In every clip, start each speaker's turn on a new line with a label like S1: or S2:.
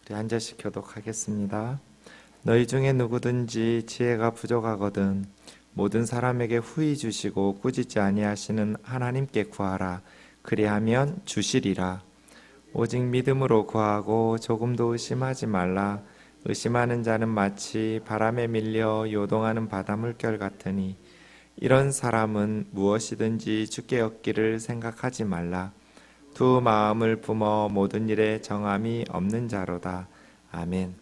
S1: 우리 한 절씩 교독하겠습니다. 너희 중에 누구든지 지혜가 부족하거든 모든 사람에게 후히 주시고 꾸짖지 아니하시는 하나님께 구하라. 그리하면 주시리라. 오직 믿음으로 구하고 조금도 의심하지 말라. 의심하는 자는 마치 바람에 밀려 요동하는 바다 물결 같으니 이런 사람은 무엇이든지 주께 얻기를 생각하지 말라. 두 마음을 품어 모든 일에 정함이 없는 자로다. 아멘.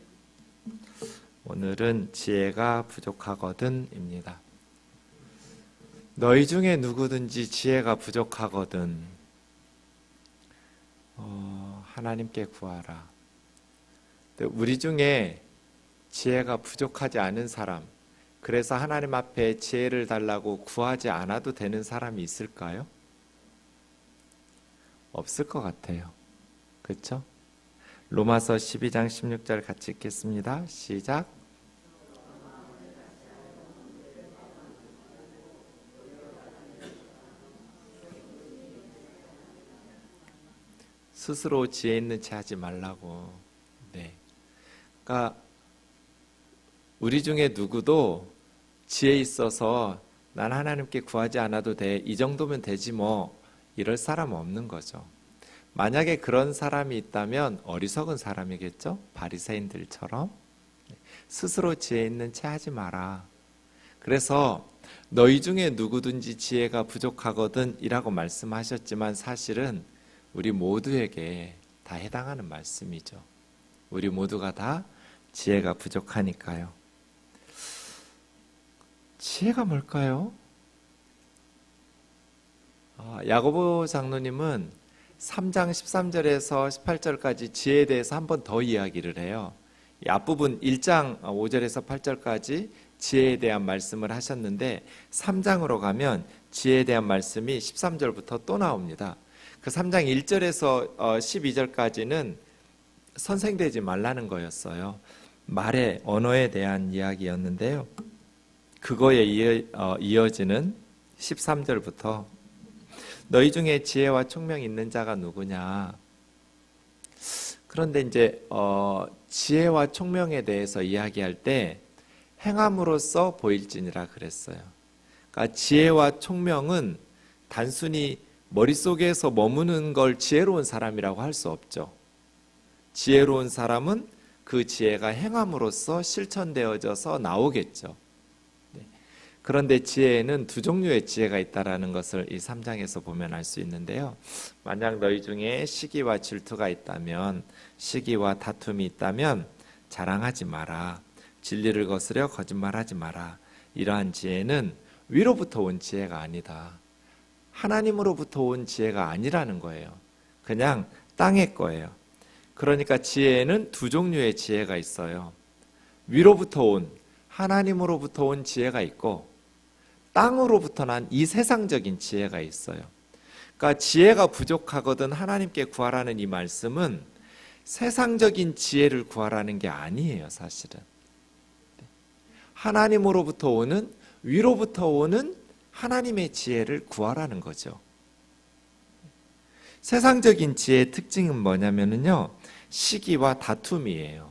S1: 오늘은 지혜가 부족하거든입니다. 너희 중에 누구든지 지혜가 부족하거든 하나님께 구하라. 우리 중에 지혜가 부족하지 않은 사람, 그래서 하나님 앞에 지혜를 달라고 구하지 않아도 되는 사람이 있을까요? 없을 것 같아요. 그렇죠? 로마서 12장 16절 같이 읽겠습니다. 시작. 스스로 지혜 있는 체 하지 말라고. 네. 그러니까 우리 중에 누구도 지혜 있어서 난 하나님께 구하지 않아도 돼. 이 정도면 되지 뭐. 이럴 사람은 없는 거죠. 만약에 그런 사람이 있다면 어리석은 사람이겠죠? 바리새인들처럼. 스스로 지혜 있는 체 하지 마라. 그래서 너희 중에 누구든지 지혜가 부족하거든 이라고 말씀하셨지만 사실은 우리 모두에게 다 해당하는 말씀이죠. 우리 모두가 다 지혜가 부족하니까요. 지혜가 뭘까요? 야고보 장로님은 3장 13절에서 18절까지 지혜에 대해서 한 번 더 이야기를 해요. 이 앞부분 1장 5절에서 8절까지 지혜에 대한 말씀을 하셨는데 3장으로 가면 지혜에 대한 말씀이 13절부터 또 나옵니다. 그 3장 1절에서 12절까지는 선생되지 말라는 거였어요. 말의 언어에 대한 이야기였는데요. 그거에 이어지는 13절부터 너희 중에 지혜와 총명이 있는 자가 누구냐. 그런데 이제 지혜와 총명에 대해서 이야기할 때 행함으로써 보일지니라 그랬어요. 그러니까 지혜와 총명은 단순히 머릿속에서 머무는 걸 지혜로운 사람이라고 할 수 없죠. 지혜로운 사람은 그 지혜가 행함으로써 실천되어져서 나오겠죠. 그런데 지혜에는 두 종류의 지혜가 있다는 것을 이 3장에서 보면 알 수 있는데요. 만약 너희 중에 시기와 질투가 있다면, 시기와 다툼이 있다면 자랑하지 마라. 진리를 거스려 거짓말하지 마라. 이러한 지혜는 위로부터 온 지혜가 아니다. 하나님으로부터 온 지혜가 아니라는 거예요. 그냥 땅의 거예요. 그러니까 지혜에는 두 종류의 지혜가 있어요. 위로부터 온, 하나님으로부터 온 지혜가 있고 땅으로부터 난 이 세상적인 지혜가 있어요. 그러니까 지혜가 부족하거든 하나님께 구하라는 이 말씀은 세상적인 지혜를 구하라는 게 아니에요, 사실은. 하나님으로부터 오는, 위로부터 오는 하나님의 지혜를 구하라는 거죠. 세상적인 지혜의 특징은 뭐냐면요, 시기와 다툼이에요.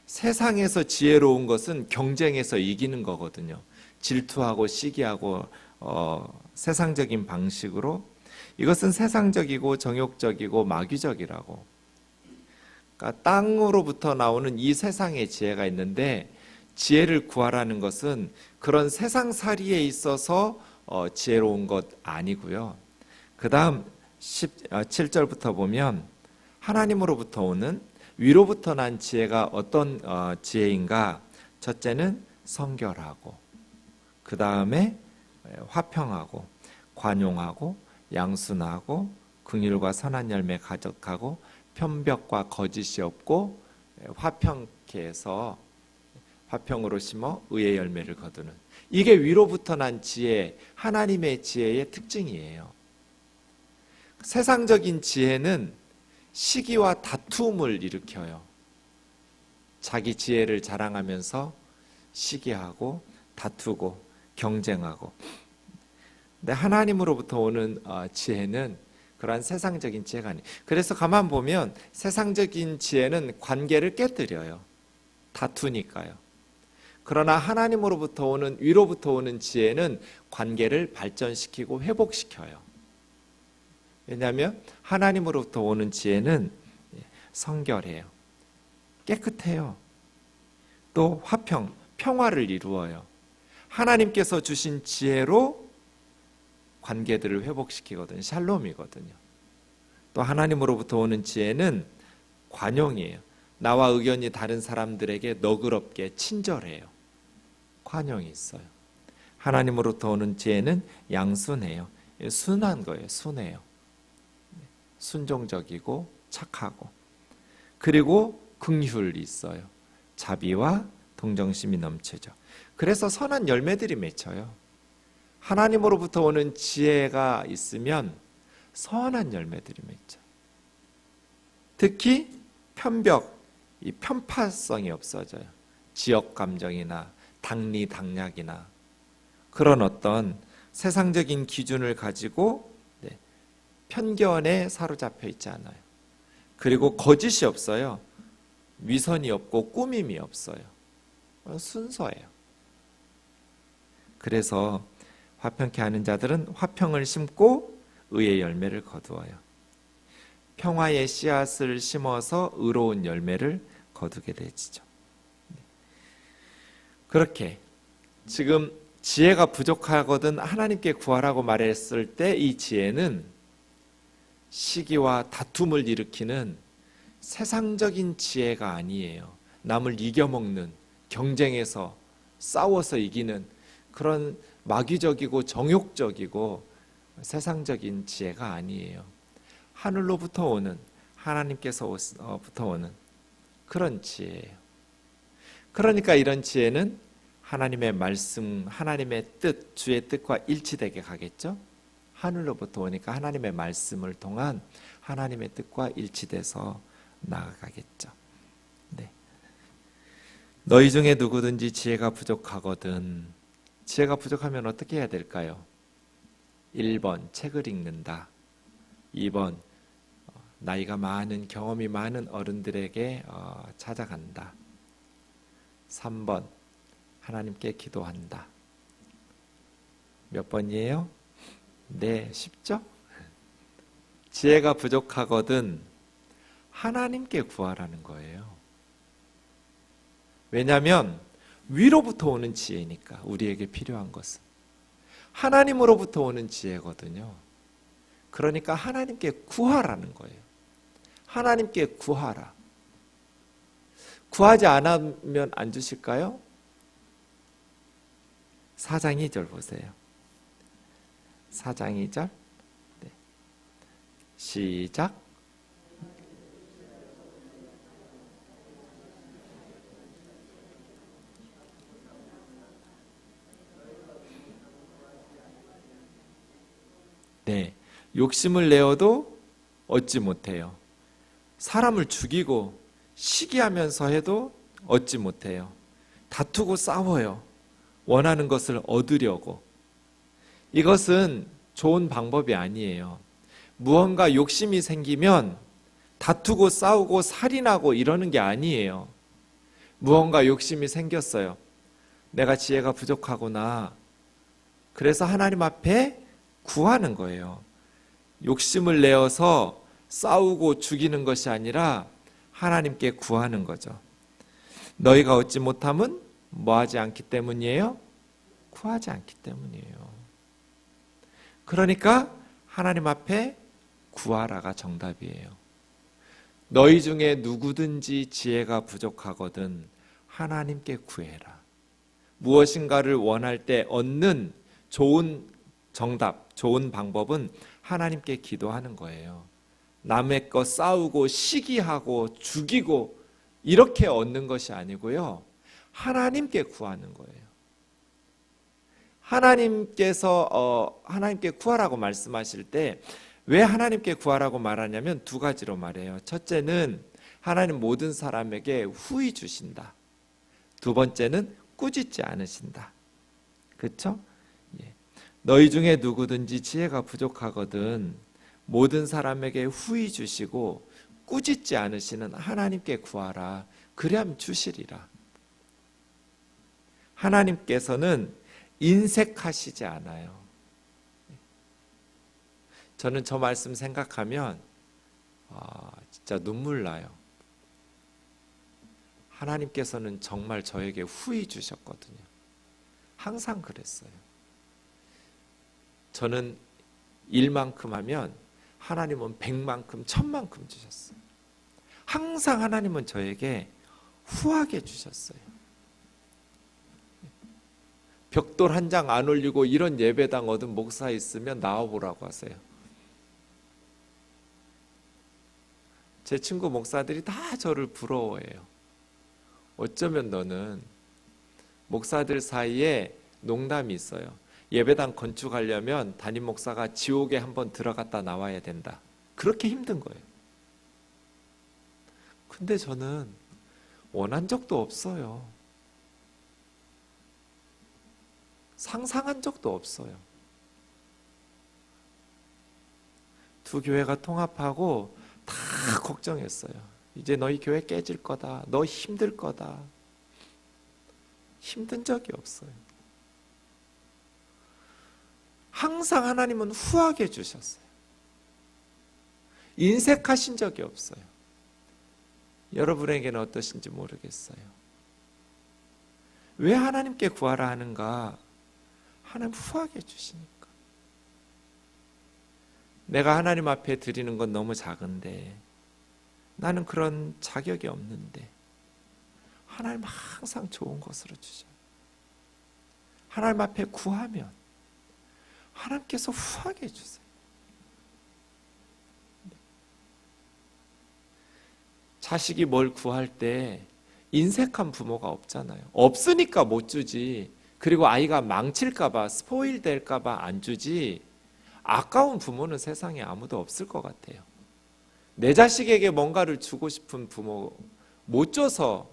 S1: 세상에서 지혜로운 것은 경쟁에서 이기는 거거든요. 질투하고 시기하고 세상적인 방식으로, 이것은 세상적이고 정욕적이고 마귀적이라고. 그러니까 땅으로부터 나오는 이 세상의 지혜가 있는데 지혜를 구하라는 것은 그런 세상살이에 있어서 지혜로운 것 아니고요. 그 다음 7절부터 보면 하나님으로부터 오는, 위로부터 난 지혜가 어떤 지혜인가? 첫째는 성결하고, 그 다음에 화평하고, 관용하고, 양순하고, 긍휼과 선한 열매 가득하고, 편벽과 거짓이 없고, 화평케 해서 화평으로 심어 의의 열매를 거두는, 이게 위로부터 난 지혜, 하나님의 지혜의 특징이에요. 세상적인 지혜는 시기와 다툼을 일으켜요. 자기 지혜를 자랑하면서 시기하고 다투고 경쟁하고. 근데 하나님으로부터 오는 지혜는 그러한 세상적인 지혜가 아니에요. 그래서 가만 보면 세상적인 지혜는 관계를 깨뜨려요. 다투니까요. 그러나 하나님으로부터 오는, 위로부터 오는 지혜는 관계를 발전시키고 회복시켜요. 왜냐하면 하나님으로부터 오는 지혜는 성결해요. 깨끗해요. 또 화평, 평화를 이루어요. 하나님께서 주신 지혜로 관계들을 회복시키거든요. 샬롬이거든요. 또 하나님으로부터 오는 지혜는 관용이에요. 나와 의견이 다른 사람들에게 너그럽게 친절해요. 관용이 있어요. 하나님으로부터 오는 지혜는 양순해요. 순한 거예요. 순해요. 순종적이고 착하고, 그리고 긍휼이 있어요. 자비와 동정심이 넘치죠. 그래서 선한 열매들이 맺혀요. 하나님으로부터 오는 지혜가 있으면 선한 열매들이 맺혀요. 특히 편벽, 이 편파성이 없어져요. 지역 감정이나 당리 당략이나 그런 어떤 세상적인 기준을 가지고 편견에 사로잡혀 있지 않아요. 그리고 거짓이 없어요. 위선이 없고 꾸밈이 없어요. 순서예요. 그래서 화평케 하는 자들은 화평을 심고 의의 열매를 거두어요. 평화의 씨앗을 심어서 의로운 열매를 거두게 되지죠. 그렇게 지금 지혜가 부족하거든 하나님께 구하라고 말했을 때 이 지혜는 시기와 다툼을 일으키는 세상적인 지혜가 아니에요. 남을 이겨먹는, 경쟁에서 싸워서 이기는 그런 마귀적이고 정욕적이고 세상적인 지혜가 아니에요. 하늘로부터 오는, 하나님께서부터 오는 그런 지혜예요. 그러니까 이런 지혜는 하나님의 말씀, 하나님의 뜻, 주의 뜻과 일치되게 가겠죠. 하늘로부터 오니까 하나님의 말씀을 통한 하나님의 뜻과 일치돼서 나아가겠죠. 네. 너희 중에 누구든지 지혜가 부족하거든. 지혜가 부족하면 어떻게 해야 될까요? 1번 책을 읽는다. 2번 나이가 많은, 경험이 많은 어른들에게 찾아간다. 3번 하나님께 기도한다. 몇 번이에요? 네, 쉽죠? 지혜가 부족하거든 하나님께 구하라는 거예요. 왜냐하면 위로부터 오는 지혜니까. 우리에게 필요한 것은 하나님으로부터 오는 지혜거든요. 그러니까 하나님께 구하라는 거예요. 하나님께 구하라. 구하지 않으면 안 주실까요? 4장 2절 보세요. 4장 2절. 네. 시작. 네. 욕심을 내어도 얻지 못해요. 사람을 죽이고 시기하면서 해도 얻지 못해요. 다투고 싸워요. 원하는 것을 얻으려고. 이것은 좋은 방법이 아니에요. 무언가 욕심이 생기면 다투고 싸우고 살인하고 이러는 게 아니에요. 무언가 욕심이 생겼어요. 내가 지혜가 부족하구나. 그래서 하나님 앞에 구하는 거예요. 욕심을 내어서 싸우고 죽이는 것이 아니라 하나님께 구하는 거죠. 너희가 얻지 못함은 뭐하지 않기 때문이에요? 구하지 않기 때문이에요. 그러니까 하나님 앞에 구하라가 정답이에요. 너희 중에 누구든지 지혜가 부족하거든 하나님께 구해라. 무엇인가를 원할 때 얻는 좋은 정답, 좋은 방법은 하나님께 기도하는 거예요. 남의 거 싸우고 시기하고 죽이고 이렇게 얻는 것이 아니고요. 하나님께 구하는 거예요. 하나님께서 하나님께 구하라고 말씀하실 때 왜 하나님께 구하라고 말하냐면 두 가지로 말해요. 첫째는 하나님 모든 사람에게 후히 주신다. 두 번째는 꾸짖지 않으신다. 그렇죠? 예. 너희 중에 누구든지 지혜가 부족하거든 모든 사람에게 후히 주시고 꾸짖지 않으시는 하나님께 구하라. 그리하면 주시리라. 하나님께서는 인색하시지 않아요. 저는 저 말씀 생각하면 진짜 눈물 나요. 하나님께서는 정말 저에게 후히 주셨거든요. 항상 그랬어요. 저는 1만큼 하면 하나님은 100만큼, 1000만큼 주셨어요. 항상 하나님은 저에게 후하게 주셨어요. 벽돌 한 장 안 올리고 이런 예배당 얻은 목사 있으면 나와보라고 하세요. 제 친구 목사들이 다 저를 부러워해요. 어쩌면 너는, 목사들 사이에 농담이 있어요. 예배당 건축하려면 담임 목사가 지옥에 한번 들어갔다 나와야 된다. 그렇게 힘든 거예요. 근데 저는 원한 적도 없어요. 상상한 적도 없어요. 두 교회가 통합하고 다 걱정했어요. 이제 너희 교회 깨질 거다. 너 힘들 거다. 힘든 적이 없어요. 항상 하나님은 후하게 주셨어요. 인색하신 적이 없어요. 여러분에게는 어떠신지 모르겠어요. 왜 하나님께 구하라 하는가? 하나님 후하게 주시니까. 내가 하나님 앞에 드리는 건 너무 작은데, 나는 그런 자격이 없는데 하나님 항상 좋은 것으로 주셔요. 하나님 앞에 구하면 하나님께서 후하게 주세요. 자식이 뭘 구할 때 인색한 부모가 없잖아요. 없으니까 못 주지. 그리고 아이가 망칠까봐, 스포일 될까봐 안 주지. 아까운 부모는 세상에 아무도 없을 것 같아요. 내 자식에게 뭔가를 주고 싶은 부모 못 줘서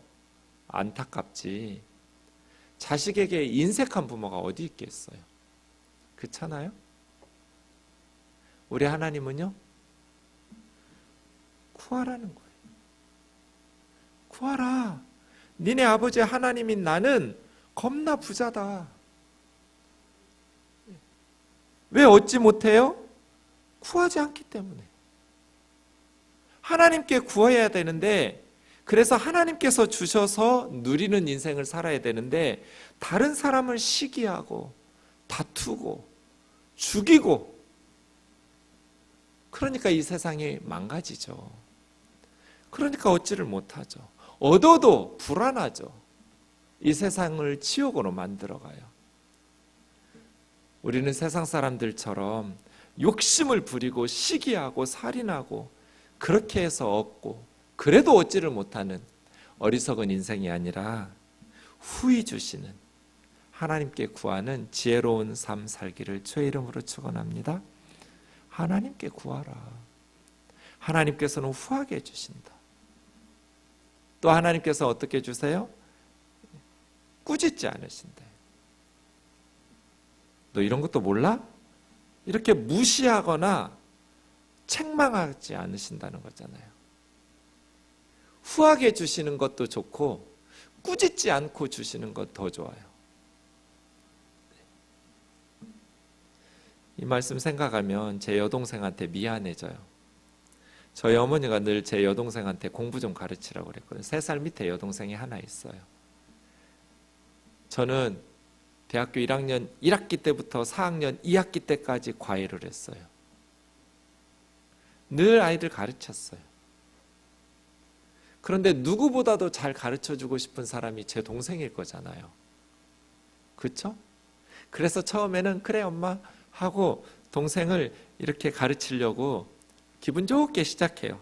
S1: 안타깝지. 자식에게 인색한 부모가 어디 있겠어요? 그렇잖아요? 우리 하나님은요, 구하라는 거예요. 구하라. 니네 아버지 하나님인 나는 겁나 부자다. 왜 얻지 못해요? 구하지 않기 때문에. 하나님께 구해야 되는데, 그래서 하나님께서 주셔서 누리는 인생을 살아야 되는데, 다른 사람을 시기하고 다투고 죽이고, 그러니까 이 세상이 망가지죠. 그러니까 얻지를 못하죠. 얻어도 불안하죠. 이 세상을 지옥으로 만들어가요. 우리는 세상 사람들처럼 욕심을 부리고 시기하고 살인하고 그렇게 해서 얻고 그래도 얻지를 못하는 어리석은 인생이 아니라 후히 주시는 하나님께 구하는 지혜로운 삶 살기를 주의 이름으로 축원합니다. 하나님께 구하라. 하나님께서는 후하게 해주신다. 또 하나님께서 어떻게 주세요? 꾸짖지 않으신다. 너 이런 것도 몰라? 이렇게 무시하거나 책망하지 않으신다는 거잖아요. 후하게 주시는 것도 좋고 꾸짖지 않고 주시는 것 더 좋아요. 이 말씀 생각하면 제 여동생한테 미안해져요. 저희 어머니가 늘 제 여동생한테 공부 좀 가르치라고 그랬거든요. 3살 밑에 여동생이 하나 있어요. 저는 대학교 1학년 1학기 때부터 4학년 2학기 때까지 과외를 했어요. 늘 아이들 가르쳤어요. 그런데 누구보다도 잘 가르쳐주고 싶은 사람이 제 동생일 거잖아요. 그렇죠? 그래서 처음에는 그래 엄마 하고 동생을 이렇게 가르치려고 기분 좋게 시작해요.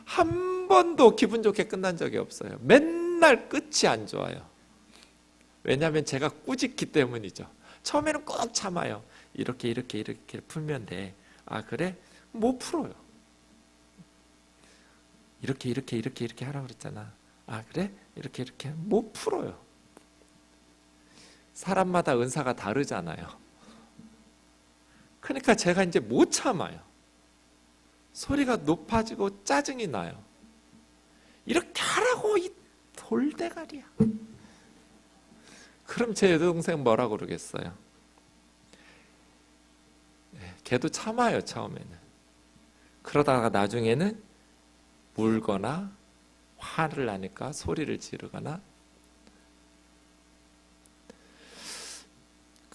S1: 한 번도 기분 좋게 끝난 적이 없어요. 맨날 끝이 안 좋아요. 왜냐하면 제가 꾸짖기 때문이죠. 처음에는 꼭 참아요. 이렇게 풀면 돼. 아 그래? 못 풀어요. 이렇게 하라고 그랬잖아. 아 그래? 이렇게 못 풀어요. 사람마다 은사가 다르잖아요. 그러니까 제가 이제 못 참아요. 소리가 높아지고 짜증이 나요. 이렇게 하라고 이 돌대가리야. 그럼 제 여동생 뭐라고 그러겠어요? 걔도 참아요, 처음에는. 그러다가 나중에는 울거나 화를 나니까 소리를 지르거나.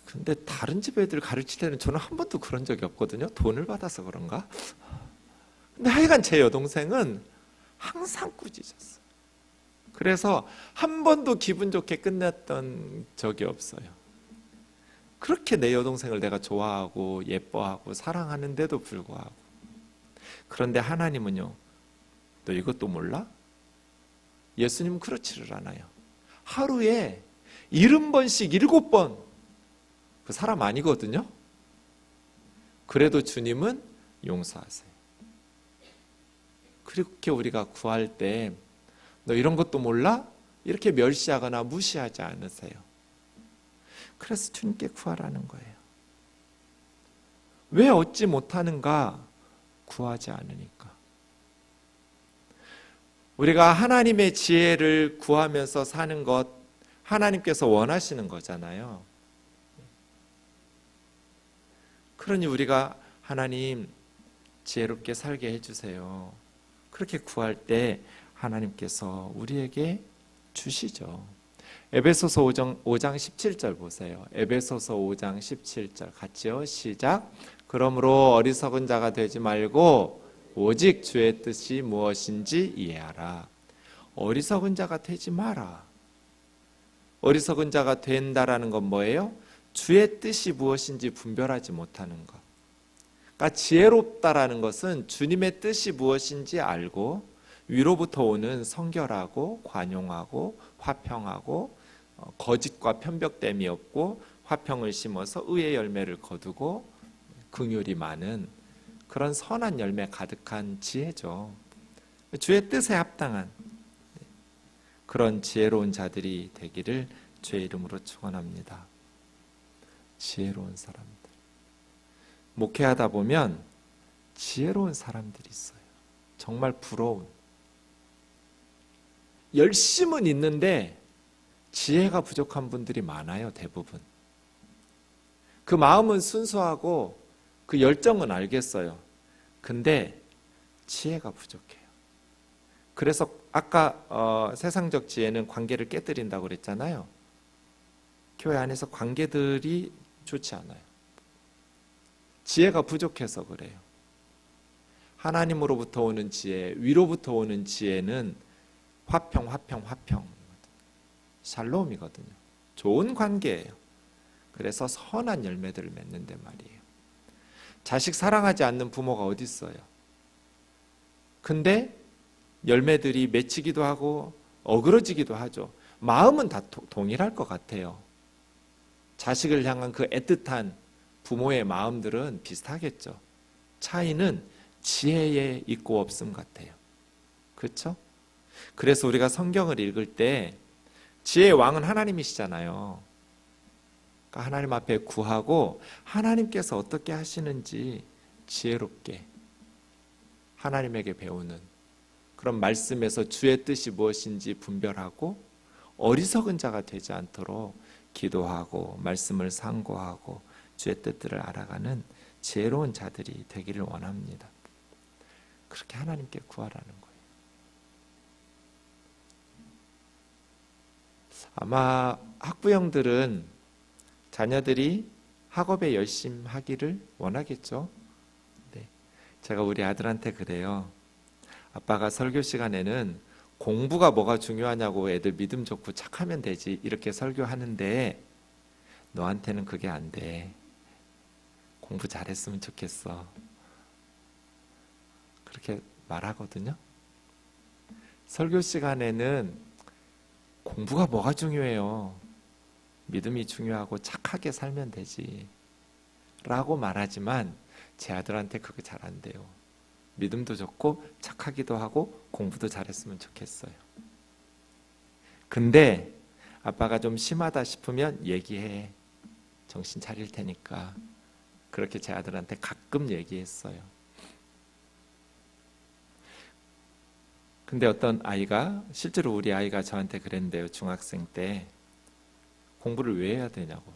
S1: 근데 다른 집 애들 가르칠 때는 저는 한 번도 그런 적이 없거든요. 돈을 받아서 그런가? 근데 하여간 제 여동생은 항상 꾸짖었어요. 그래서 한 번도 기분 좋게 끝냈던 적이 없어요. 그렇게 내 여동생을 내가 좋아하고 예뻐하고 사랑하는데도 불구하고. 그런데 하나님은요, 너 이것도 몰라? 예수님은 그렇지를 않아요. 하루에 70번씩 7번, 그 사람 아니거든요. 그래도 주님은 용서하세요. 그렇게 우리가 구할 때 너 이런 것도 몰라? 이렇게 멸시하거나 무시하지 않으세요. 그래서 주님께 구하라는 거예요. 왜 얻지 못하는가? 구하지 않으니까. 우리가 하나님의 지혜를 구하면서 사는 것, 하나님께서 원하시는 거잖아요. 그러니 우리가 하나님 지혜롭게 살게 해주세요. 그렇게 구할 때 하나님께서 우리에게 주시죠. 에베소서 5장 17절 보세요. 에베소서 5장 17절 같이요. 시작. 그러므로 어리석은 자가 되지 말고 오직 주의 뜻이 무엇인지 이해하라. 어리석은 자가 되지 마라. 어리석은 자가 된다라는 건 뭐예요? 주의 뜻이 무엇인지 분별하지 못하는 것. 그러니까 지혜롭다라는 것은 주님의 뜻이 무엇인지 알고 위로부터 오는 성결하고 관용하고 화평하고 거짓과 편벽됨이 없고 화평을 심어서 의의 열매를 거두고 긍휼이 많은 그런 선한 열매 가득한 지혜죠. 주의 뜻에 합당한 그런 지혜로운 자들이 되기를 주의 이름으로 축원합니다. 지혜로운 사람들. 목회하다 보면 지혜로운 사람들이 있어요. 정말 부러운. 열심은 있는데 지혜가 부족한 분들이 많아요, 대부분. 그 마음은 순수하고 그 열정은 알겠어요. 근데 지혜가 부족해요. 그래서 아까 세상적 지혜는 관계를 깨뜨린다고 그랬잖아요. 교회 안에서 관계들이 좋지 않아요. 지혜가 부족해서 그래요. 하나님으로부터 오는 지혜, 위로부터 오는 지혜는 화평. 샬롬이거든요. 좋은 관계예요. 그래서 선한 열매들을 맺는데 말이에요. 자식 사랑하지 않는 부모가 어디 있어요? 근데 열매들이 맺히기도 하고 어그러지기도 하죠. 마음은 다 동일할 것 같아요. 자식을 향한 그 애틋한 부모의 마음들은 비슷하겠죠. 차이는 지혜에 있고 없음 같아요. 그렇죠? 그래서 우리가 성경을 읽을 때 지혜의 왕은 하나님이시잖아요. 그러니까 하나님 앞에 구하고 하나님께서 어떻게 하시는지 지혜롭게 하나님에게 배우는 그런 말씀에서 주의 뜻이 무엇인지 분별하고 어리석은 자가 되지 않도록 기도하고 말씀을 상고하고 주의 뜻들을 알아가는 지혜로운 자들이 되기를 원합니다. 그렇게 하나님께 구하라는 거예요. 아마 학부형들은 자녀들이 학업에 열심히 하기를 원하겠죠. 네. 제가 우리 아들한테 그래요. 아빠가 설교 시간에는 공부가 뭐가 중요하냐고 애들 믿음 좋고 착하면 되지 이렇게 설교하는데 너한테는 그게 안 돼. 공부 잘했으면 좋겠어. 그렇게 말하거든요. 설교 시간에는 공부가 뭐가 중요해요. 믿음이 중요하고 착하게 살면 되지 라고 말하지만 제 아들한테 그게 잘 안 돼요. 믿음도 좋고 착하기도 하고 공부도 잘했으면 좋겠어요. 근데 아빠가 좀 심하다 싶으면 얘기해. 정신 차릴 테니까. 그렇게 제 아들한테 가끔 얘기했어요. 근데 어떤 아이가, 실제로 우리 아이가 저한테 그랬는데요. 중학생 때 공부를 왜 해야 되냐고.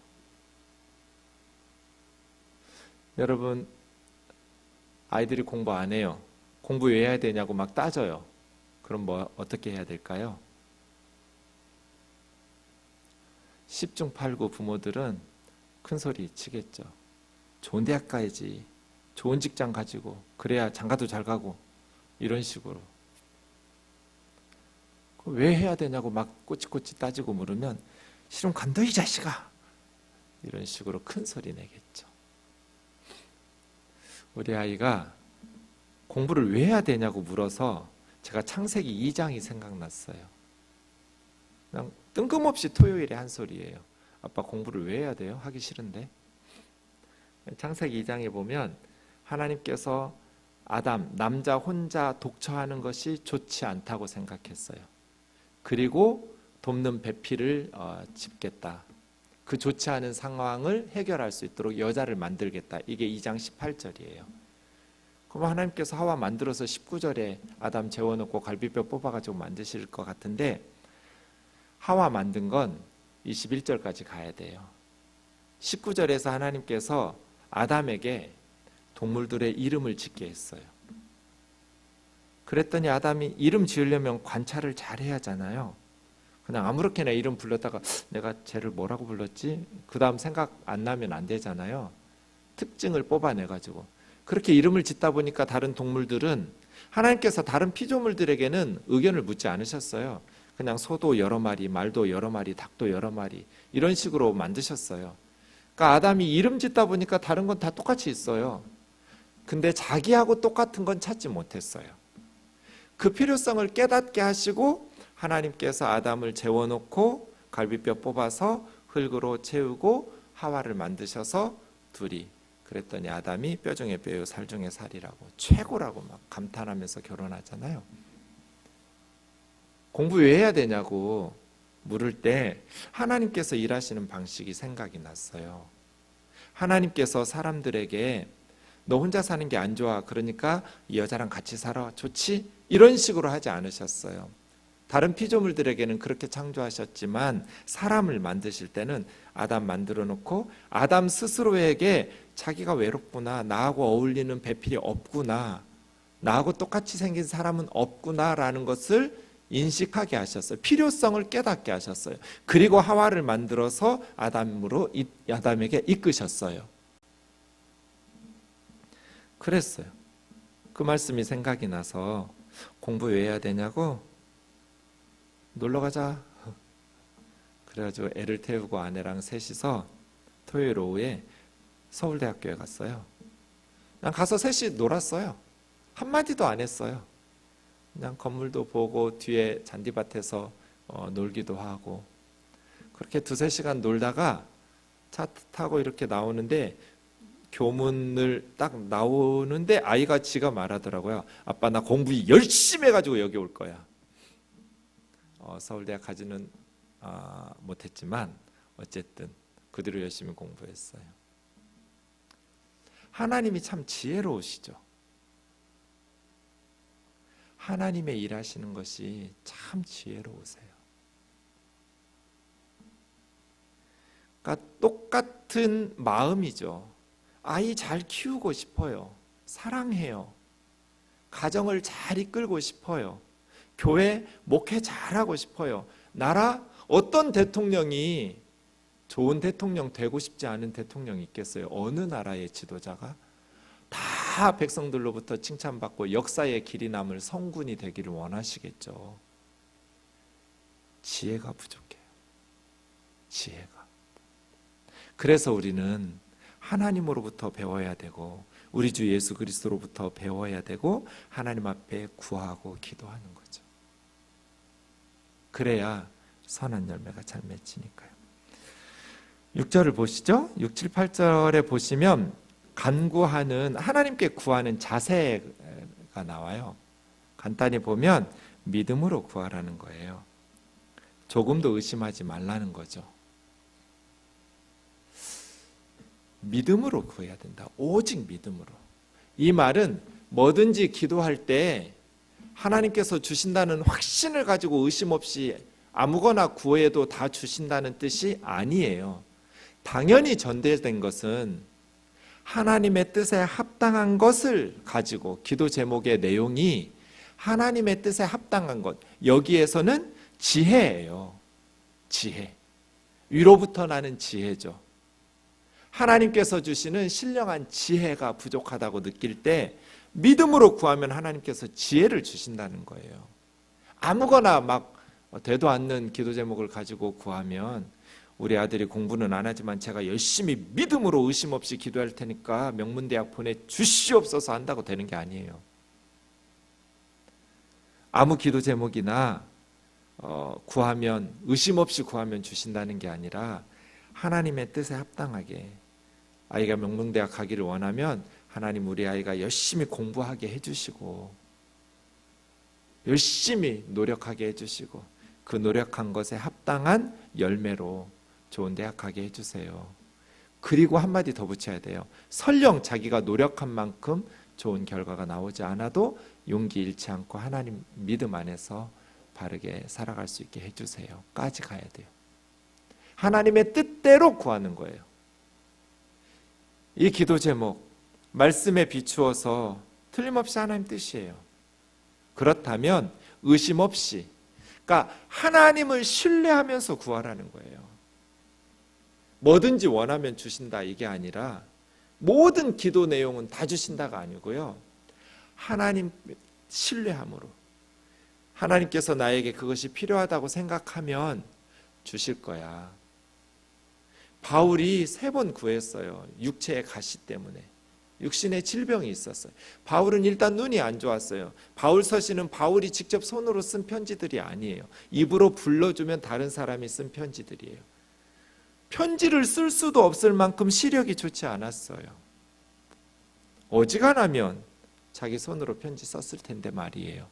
S1: 여러분, 아이들이 공부 안 해요. 공부 왜 해야 되냐고 막 따져요. 그럼 어떻게 해야 될까요? 10중 8구 부모들은 큰 소리 치겠죠. 좋은 대학 가야지. 좋은 직장 가지고. 그래야 장가도 잘 가고. 이런 식으로. 왜 해야 되냐고 막 꼬치꼬치 따지고 물으면 싫으면 간다 이 자식아. 이런 식으로 큰 소리 내겠죠. 우리 아이가 공부를 왜 해야 되냐고 물어서 제가 창세기 2장이 생각났어요. 그냥 뜬금없이 토요일에 한 소리예요. 아빠 공부를 왜 해야 돼요? 하기 싫은데. 창세기 2장에 보면 하나님께서 아담, 남자 혼자 독처하는 것이 좋지 않다고 생각했어요. 그리고 돕는 배필을 집겠다. 그 좋지 않은 상황을 해결할 수 있도록 여자를 만들겠다. 이게 2장 18절이에요. 그럼 하나님께서 하와 만들어서 19절에 아담 재워놓고 갈비뼈 뽑아가지고 만드실 것 같은데 하와 만든 건 21절까지 가야 돼요. 19절에서 하나님께서 아담에게 동물들의 이름을 짓게 했어요. 그랬더니 아담이 이름 지으려면 관찰을 잘 해야 하잖아요. 그냥 아무렇게나 이름 불렀다가 내가 쟤를 뭐라고 불렀지? 그 다음 생각 안 나면 안 되잖아요. 특징을 뽑아내가지고. 그렇게 이름을 짓다 보니까 다른 동물들은 하나님께서 다른 피조물들에게는 의견을 묻지 않으셨어요. 그냥 소도 여러 마리, 말도 여러 마리, 닭도 여러 마리 이런 식으로 만드셨어요. 그러니까 아담이 이름 짓다 보니까 다른 건 다 똑같이 있어요. 근데 자기하고 똑같은 건 찾지 못했어요. 그 필요성을 깨닫게 하시고 하나님께서 아담을 재워놓고 갈비뼈 뽑아서 흙으로 채우고 하와를 만드셔서 둘이, 그랬더니 아담이 뼈 중에 뼈요 살 중에 살이라고 최고라고 막 감탄하면서 결혼하잖아요. 공부 왜 해야 되냐고 물을 때 하나님께서 일하시는 방식이 생각이 났어요. 하나님께서 사람들에게 너 혼자 사는 게 안 좋아, 그러니까 이 여자랑 같이 살아, 좋지? 이런 식으로 하지 않으셨어요. 다른 피조물들에게는 그렇게 창조하셨지만 사람을 만드실 때는 아담 만들어 놓고 아담 스스로에게 자기가 외롭구나, 나하고 어울리는 배필이 없구나, 나하고 똑같이 생긴 사람은 없구나라는 것을 인식하게 하셨어요. 필요성을 깨닫게 하셨어요. 그리고 하와를 만들어서 아담에게 이끄셨어요. 그랬어요. 그 말씀이 생각이 나서 공부 왜 해야 되냐고, 놀러 가자. 그래가지고 애를 태우고 아내랑 셋이서 토요일 오후에 서울대학교에 갔어요. 그냥 가서 셋이 놀았어요. 한마디도 안 했어요. 그냥 건물도 보고 뒤에 잔디밭에서 놀기도 하고, 그렇게 2-3시간 놀다가 차 타고 이렇게 나오는데 교문을 딱 나오는데 아이가 지가 말하더라고요. 아빠 나 공부 열심히 해가지고 여기 올 거야. 서울대학 가지는 못했지만 어쨌든 그대로 열심히 공부했어요. 하나님이 참 지혜로우시죠. 하나님의 일하시는 것이 참 지혜로우세요. 그러니까 똑같은 마음이죠. 아이 잘 키우고 싶어요. 사랑해요. 가정을 잘 이끌고 싶어요. 교회 목회 잘하고 싶어요. 나라, 어떤 대통령이 좋은 대통령 되고 싶지 않은 대통령이 있겠어요? 어느 나라의 지도자가? 다 백성들로부터 칭찬받고 역사의 길이 남을 성군이 되기를 원하시겠죠. 지혜가 부족해요. 지혜가. 그래서 우리는 하나님으로부터 배워야 되고 우리 주 예수 그리스도로부터 배워야 되고 하나님 앞에 구하고 기도하는 거죠. 그래야 선한 열매가 잘 맺히니까요. 6절을 보시죠. 6, 7, 8절에 보시면 간구하는, 하나님께 구하는 자세가 나와요. 간단히 보면 믿음으로 구하라는 거예요. 조금도 의심하지 말라는 거죠. 믿음으로 구해야 된다. 오직 믿음으로. 이 말은 뭐든지 기도할 때 하나님께서 주신다는 확신을 가지고 의심 없이 아무거나 구해도 다 주신다는 뜻이 아니에요. 당연히 전제된 것은 하나님의 뜻에 합당한 것을 가지고, 기도 제목의 내용이 하나님의 뜻에 합당한 것, 여기에서는 지혜예요. 지혜. 위로부터 나는 지혜죠. 하나님께서 주시는 신령한 지혜가 부족하다고 느낄 때 믿음으로 구하면 하나님께서 지혜를 주신다는 거예요. 아무거나 막 되도 않는 기도 제목을 가지고 구하면, 우리 아들이 공부는 안 하지만 제가 열심히 믿음으로 의심 없이 기도할 테니까 명문대학 보내주시옵소서 한다고 되는 게 아니에요. 아무 기도 제목이나 구하면, 의심 없이 구하면 주신다는 게 아니라 하나님의 뜻에 합당하게, 아이가 명문대학 가기를 원하면 하나님 우리 아이가 열심히 공부하게 해주시고 열심히 노력하게 해주시고 그 노력한 것에 합당한 열매로 좋은 대학 가게 해주세요. 그리고 한마디 더 붙여야 돼요. 설령 자기가 노력한 만큼 좋은 결과가 나오지 않아도 용기 잃지 않고 하나님 믿음 안에서 바르게 살아갈 수 있게 해주세요 까지 가야 돼요. 하나님의 뜻대로 구하는 거예요. 이 기도 제목 말씀에 비추어서 틀림없이 하나님 뜻이에요. 그렇다면 의심 없이, 그러니까 하나님을 신뢰하면서 구하라는 거예요. 뭐든지 원하면 주신다 이게 아니라, 모든 기도 내용은 다 주신다가 아니고요, 하나님 신뢰함으로, 하나님께서 나에게 그것이 필요하다고 생각하면 주실 거야. 바울이 3번 구했어요. 육체의 가시 때문에. 육신의 질병이 있었어요. 바울은 일단 눈이 안 좋았어요. 바울 서신은 바울이 직접 손으로 쓴 편지들이 아니에요. 입으로 불러주면 다른 사람이 쓴 편지들이에요. 편지를 쓸 수도 없을 만큼 시력이 좋지 않았어요. 어지간하면 자기 손으로 편지 썼을 텐데 말이에요.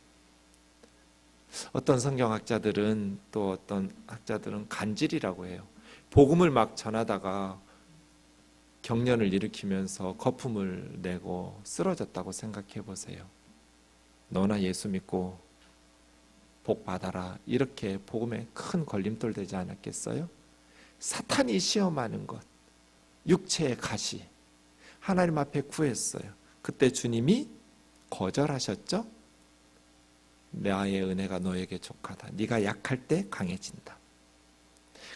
S1: 어떤 성경학자들은, 또 어떤 학자들은 간질이라고 해요. 복음을 막 전하다가 경련을 일으키면서 거품을 내고 쓰러졌다고 생각해 보세요. 너나 예수 믿고 복 받아라, 이렇게 복음에 큰 걸림돌 되지 않았겠어요? 사탄이 시험하는 것, 육체의 가시, 하나님 앞에 구했어요. 그때 주님이 거절하셨죠? 나의 은혜가 너에게 족하다. 네가 약할 때 강해진다.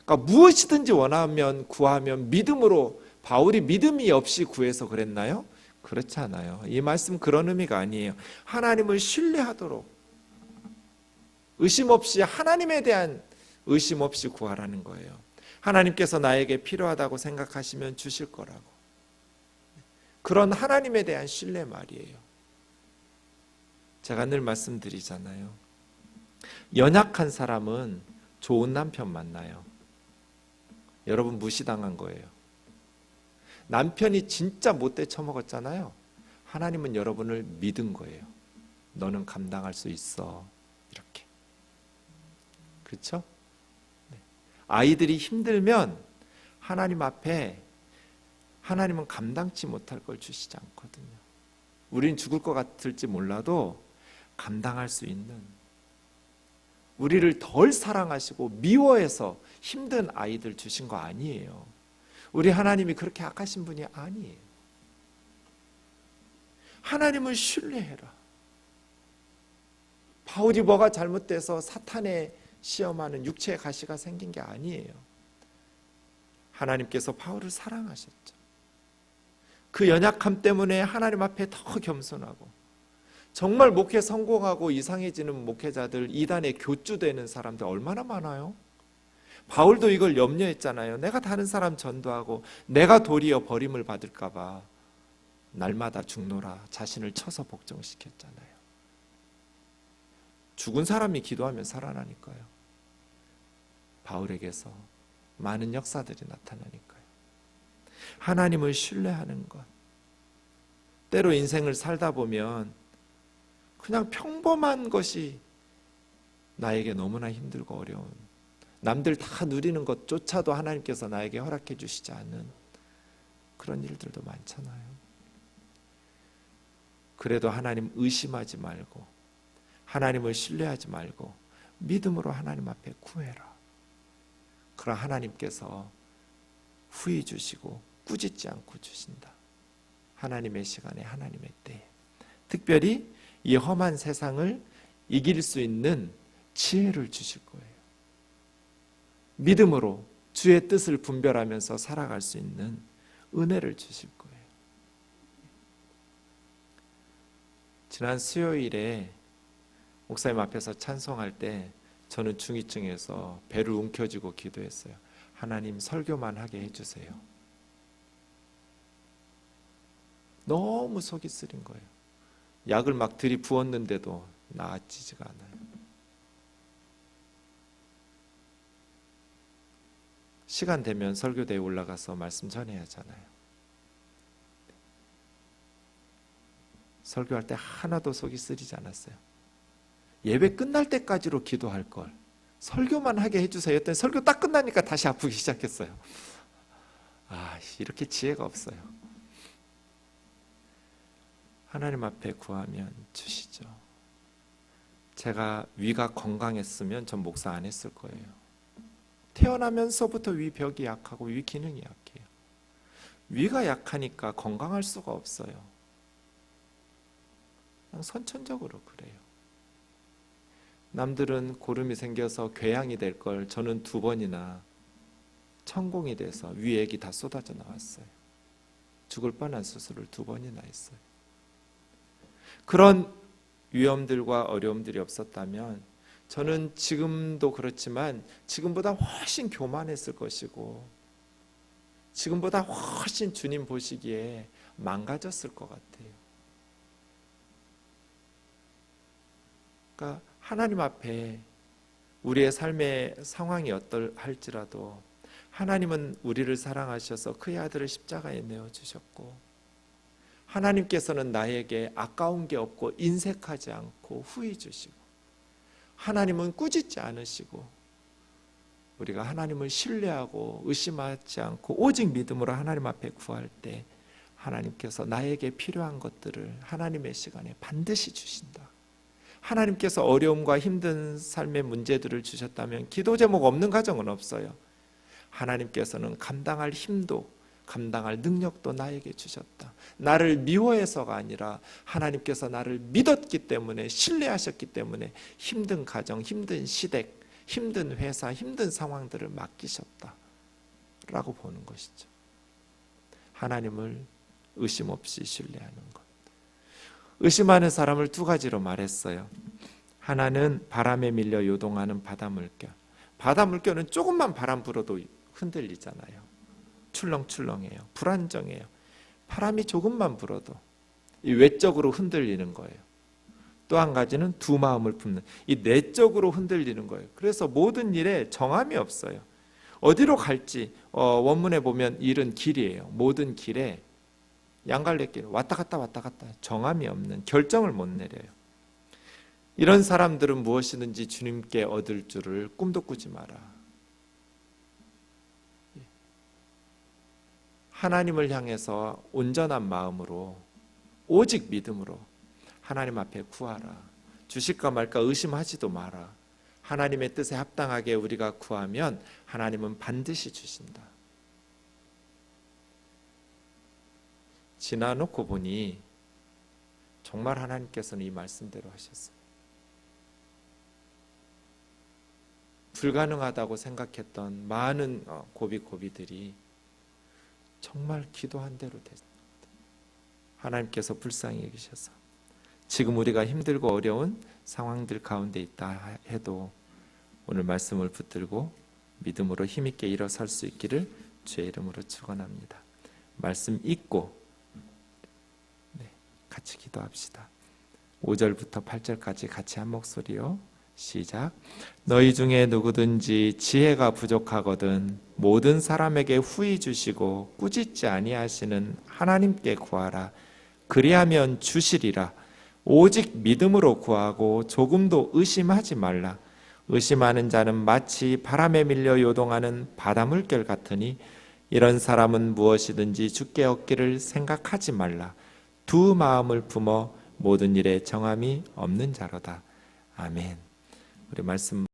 S1: 그러니까 무엇이든지 원하면 구하면 믿음으로, 바울이 믿음이 없이 구해서 그랬나요? 그렇지 않아요. 이 말씀 그런 의미가 아니에요. 하나님을 신뢰하도록, 의심 없이, 하나님에 대한 의심 없이 구하라는 거예요. 하나님께서 나에게 필요하다고 생각하시면 주실 거라고. 그런 하나님에 대한 신뢰 말이에요. 제가 늘 말씀드리잖아요. 연약한 사람은 좋은 남편 만나요. 여러분 무시당한 거예요. 남편이 진짜 못돼 처먹었잖아요. 하나님은 여러분을 믿은 거예요. 너는 감당할 수 있어. 이렇게. 그렇죠? 네. 아이들이 힘들면 하나님 앞에, 하나님은 감당치 못할 걸 주시지 않거든요. 우린 죽을 것 같을지 몰라도 감당할 수 있는, 우리를 덜 사랑하시고 미워해서 힘든 아이들 주신 거 아니에요. 우리 하나님이 그렇게 악하신 분이 아니에요. 하나님을 신뢰해라. 바울이 뭐가 잘못돼서 사탄의 시험하는 육체의 가시가 생긴 게 아니에요. 하나님께서 바울을 사랑하셨죠. 그 연약함 때문에 하나님 앞에 더 겸손하고, 정말 목회 성공하고 이상해지는 목회자들, 이단에 교주되는 사람들 얼마나 많아요? 바울도 이걸 염려했잖아요. 내가 다른 사람 전도하고 내가 도리어 버림을 받을까 봐 날마다 죽노라 자신을 쳐서 복종시켰잖아요. 죽은 사람이 기도하면 살아나니까요. 바울에게서 많은 역사들이 나타나니까요. 하나님을 신뢰하는 것. 때로 인생을 살다 보면 그냥 평범한 것이 나에게 너무나 힘들고 어려운, 남들 다 누리는 것조차도 하나님께서 나에게 허락해 주시지 않는 그런 일들도 많잖아요. 그래도 하나님 의심하지 말고 하나님을 신뢰하지 말고 믿음으로 하나님 앞에 구해라. 그러나 하나님께서 후히 주시고 꾸짖지 않고 주신다. 하나님의 시간에 하나님의 때에 특별히 이 험한 세상을 이길 수 있는 지혜를 주실 거예요. 믿음으로 주의 뜻을 분별하면서 살아갈 수 있는 은혜를 주실 거예요. 지난 수요일에 목사님 앞에서 찬송할 때 저는 중위층에서 배를 움켜쥐고 기도했어요. 하나님 설교만 하게 해주세요. 너무 속이 쓰린 거예요. 약을 막 들이부었는데도 나아지지가 않아요. 시간 되면 설교대에 올라가서 말씀 전해야 하잖아요. 설교할 때 하나도 속이 쓰리지 않았어요. 예배 끝날 때까지로 기도할 걸 설교만 하게 해주세요 했더니 설교 딱 끝나니까 다시 아프기 시작했어요. 이렇게 지혜가 없어요. 하나님 앞에 구하면 주시죠. 제가 위가 건강했으면 전 목사 안 했을 거예요. 태어나면서부터 위 벽이 약하고 위 기능이 약해요. 위가 약하니까 건강할 수가 없어요. 그냥 선천적으로 그래요. 남들은 고름이 생겨서 궤양이 될 걸 저는 2번이나 천공이 돼서 위액이 다 쏟아져 나왔어요. 죽을 뻔한 수술을 2번이나 했어요. 그런 위험들과 어려움들이 없었다면 저는 지금도 그렇지만 지금보다 훨씬 교만했을 것이고 지금보다 훨씬 주님 보시기에 망가졌을 것 같아요. 그러니까 하나님 앞에 우리의 삶의 상황이 어떠할지라도 하나님은 우리를 사랑하셔서 그의 아들을 십자가에 내어주셨고 하나님께서는 나에게 아까운 게 없고 인색하지 않고 후히 주시고 하나님은 꾸짖지 않으시고 우리가 하나님을 신뢰하고 의심하지 않고 오직 믿음으로 하나님 앞에 구할 때 하나님께서 나에게 필요한 것들을 하나님의 시간에 반드시 주신다. 하나님께서 어려움과 힘든 삶의 문제들을 주셨다면 기도 제목 없는 가정은 없어요. 하나님께서는 감당할 힘도 감당할 능력도 나에게 주셨다. 나를 미워해서가 아니라 하나님께서 나를 믿었기 때문에 신뢰하셨기 때문에 힘든 가정, 힘든 시댁, 힘든 회사, 힘든 상황들을 맡기셨다 라고 보는 것이죠. 하나님을 의심 없이 신뢰하는 것. 의심하는 사람을 2가지로 말했어요. 하나는 바람에 밀려 요동하는 바다 물결. 바다 물결은 조금만 바람 불어도 흔들리잖아요. 출렁출렁해요. 불안정해요. 바람이 조금만 불어도 이 외적으로 흔들리는 거예요. 또 한 가지는 두 마음을 품는 이 내적으로 흔들리는 거예요. 그래서 모든 일에 정함이 없어요. 어디로 갈지 원문에 보면 일은 길이에요. 모든 길에 양갈래길 왔다 갔다 정함이 없는 결정을 못 내려요. 이런 사람들은 무엇이든지 주님께 얻을 줄을 꿈도 꾸지 마라. 하나님을 향해서 온전한 마음으로 오직 믿음으로 하나님 앞에 구하라. 주실까 말까 의심하지도 마라. 하나님의 뜻에 합당하게 우리가 구하면 하나님은 반드시 주신다. 지나놓고 보니 정말 하나님께서는 이 말씀대로 하셨어요. 불가능하다고 생각했던 많은 고비들이 정말 기도한 대로 됐습니다. 하나님께서 불쌍히 여기셔서 지금 우리가 힘들고 어려운 상황들 가운데 있다 해도 오늘 말씀을 붙들고 믿음으로 힘있게 일어설 수 있기를 주의 이름으로 축원합니다. 말씀 읽고 같이 기도합시다. 5절부터 8절까지 같이 한 목소리요. 시작. 너희 중에 누구든지 지혜가 부족하거든 모든 사람에게 후히 주시고 꾸짖지 아니하시는 하나님께 구하라. 그리하면 주시리라. 오직 믿음으로 구하고 조금도 의심하지 말라. 의심하는 자는 마치 바람에 밀려 요동하는 바닷물결 같으니 이런 사람은 무엇이든지 주께 얻기를 생각하지 말라. 두 마음을 품어 모든 일에 정함이 없는 자로다. 아멘. 우리 말씀